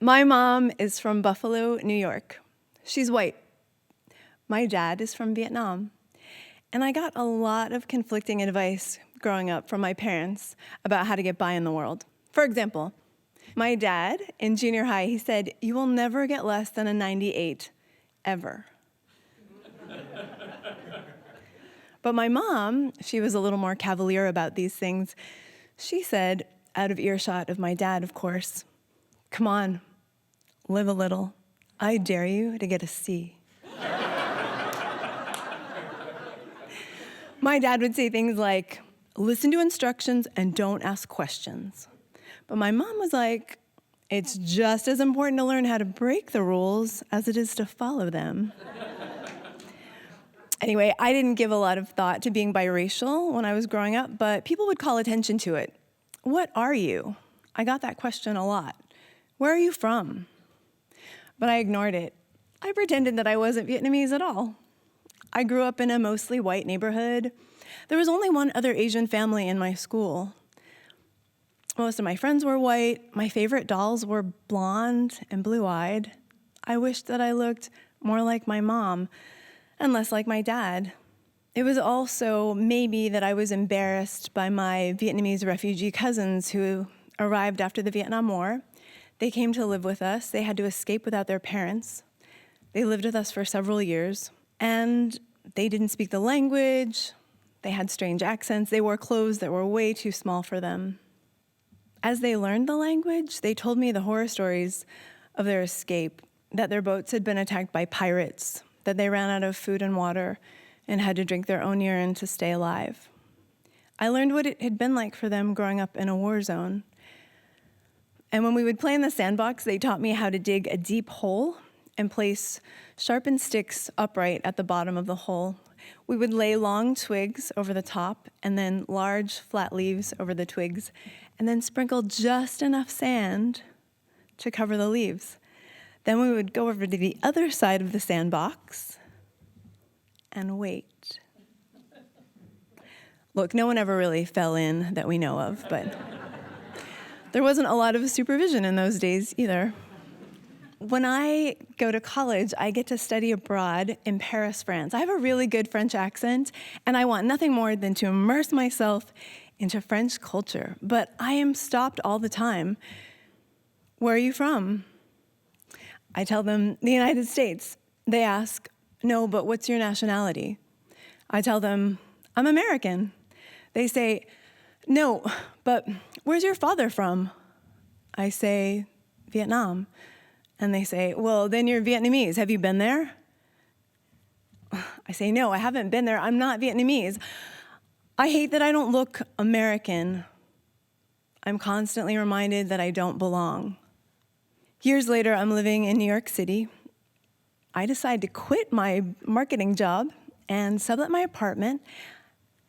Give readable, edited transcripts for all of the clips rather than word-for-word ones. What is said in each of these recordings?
My mom is from Buffalo, New York. She's white. My dad is from Vietnam. And I got a lot of conflicting advice growing up from my parents about how to get by in the world. For example, my dad in junior high, he said, "You will never get less than a 98, ever." But my mom, she was a little more cavalier about these things. She said, out of earshot of my dad, of course, "Come on, live a little. I dare you to get a C." My dad would say things like, "Listen to instructions and don't ask questions." But my mom was like, "It's just as important to learn how to break the rules as it is to follow them." Anyway, I didn't give a lot of thought to being biracial when I was growing up, but people would call attention to it. "What are you?" I got that question a lot. "Where are you from?" But I ignored it. I pretended that I wasn't Vietnamese at all. I grew up in a mostly white neighborhood. There was only one other Asian family in my school. Most of my friends were white. My favorite dolls were blonde and blue-eyed. I wished that I looked more like my mom and less like my dad. It was also maybe that I was embarrassed by my Vietnamese refugee cousins who arrived after the Vietnam War. They came to live with us. They had to escape without their parents. They lived with us for several years. And they didn't speak the language. They had strange accents. They wore clothes that were way too small for them. As they learned the language, they told me the horror stories of their escape, that their boats had been attacked by pirates, that they ran out of food and water and had to drink their own urine to stay alive. I learned what it had been like for them growing up in a war zone. And when we would play in the sandbox, they taught me how to dig a deep hole and place sharpened sticks upright at the bottom of the hole. We would lay long twigs over the top and then large flat leaves over the twigs, and then sprinkle just enough sand to cover the leaves. Then we would go over to the other side of the sandbox and wait. Look, no one ever really fell in that we know of, but there wasn't a lot of supervision in those days either. When I go to college, I get to study abroad in Paris, France. I have a really good French accent, and I want nothing more than to immerse myself into French culture. But I am stopped all the time. "Where are you from?" I tell them, "The United States." They ask, "No, but what's your nationality?" I tell them, "I'm American." They say, "No, but where's your father from?" I say, "Vietnam." And they say, "Well, then you're Vietnamese. Have you been there?" I say, "No, I haven't been there. I'm not Vietnamese." I hate that I don't look American. I'm constantly reminded that I don't belong. Years later, I'm living in New York City. I decide to quit my marketing job and sublet my apartment,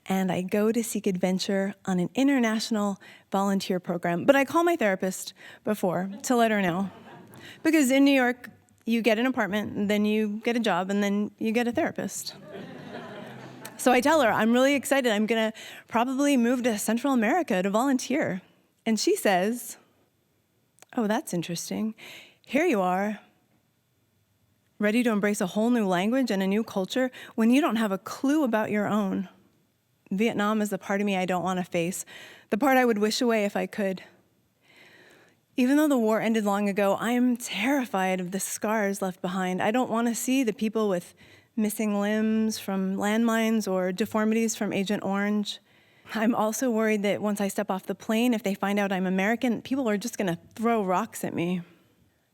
and I go to seek adventure on an international volunteer program. But I call my therapist before to let her know. Because in New York, you get an apartment, and then you get a job, and then you get a therapist. So I tell her, I'm really excited. I'm going to probably move to Central America to volunteer. And she says, "Oh, that's interesting. Here you are, ready to embrace a whole new language and a new culture when you don't have a clue about your own." Vietnam is the part of me I don't want to face, the part I would wish away if I could. Even though the war ended long ago, I am terrified of the scars left behind. I don't want to see the people with missing limbs from landmines or deformities from Agent Orange. I'm also worried that once I step off the plane, if they find out I'm American, people are just going to throw rocks at me.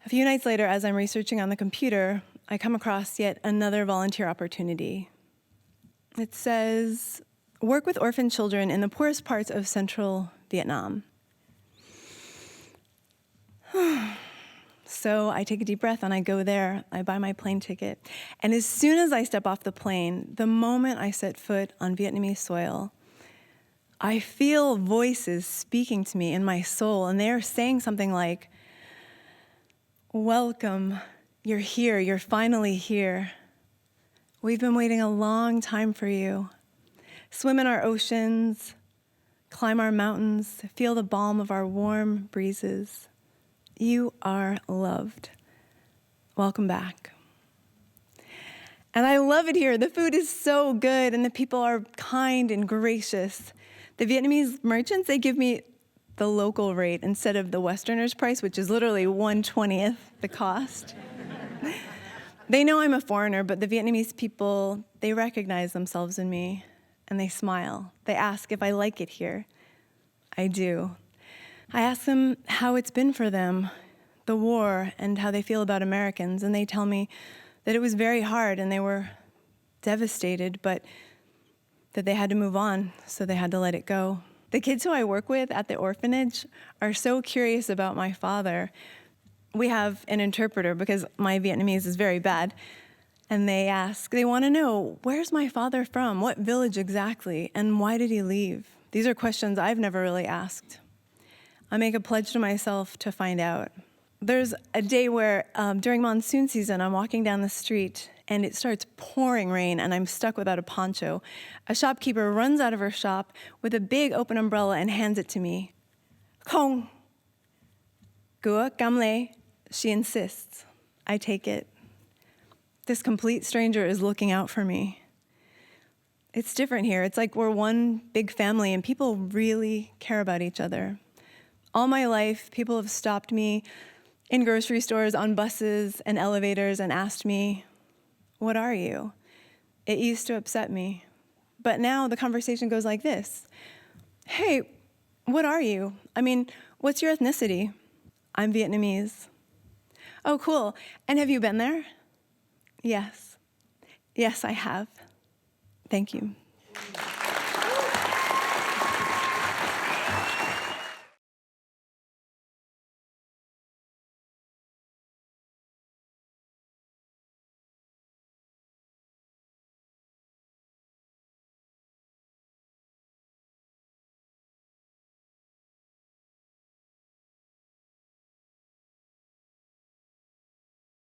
A few nights later, as I'm researching on the computer, I come across yet another volunteer opportunity. It says, "Work with orphan children in the poorest parts of central Vietnam." So I take a deep breath and I go there. I buy my plane ticket. And as soon as I step off the plane, the moment I set foot on Vietnamese soil, I feel voices speaking to me in my soul, and they are saying something like, "Welcome, you're here, you're finally here. We've been waiting a long time for you. Swim in our oceans, climb our mountains, feel the balm of our warm breezes. You are loved. Welcome back. And I love it here. The food is so good, and the people are kind and gracious. The Vietnamese merchants, they give me the local rate instead of the Westerner's price, which is literally 1/20th the cost. They know I'm a foreigner, but the Vietnamese people, they recognize themselves in me, and they smile. They ask if I like it here. I do. I ask them how it's been for them, the war, and how they feel about Americans, and they tell me that it was very hard and they were devastated, but that they had to move on, so they had to let it go. The kids who I work with at the orphanage are so curious about my father. We have an interpreter because my Vietnamese is very bad, and they want to know, where's my father from? What village exactly? And why did he leave? These are questions I've never really asked. I make a pledge to myself to find out. There's a day where during monsoon season, I'm walking down the street and it starts pouring rain and I'm stuck without a poncho. A shopkeeper runs out of her shop with a big open umbrella and hands it to me. Không. Gua Gamle. She insists. I take it. This complete stranger is looking out for me. It's different here. It's like we're one big family and people really care about each other. All my life, people have stopped me in grocery stores, on buses and elevators and asked me, what are you? It used to upset me. But now the conversation goes like this. Hey, what are you? I mean, what's your ethnicity? I'm Vietnamese. Oh, cool. And have you been there? Yes. Yes, I have. Thank you.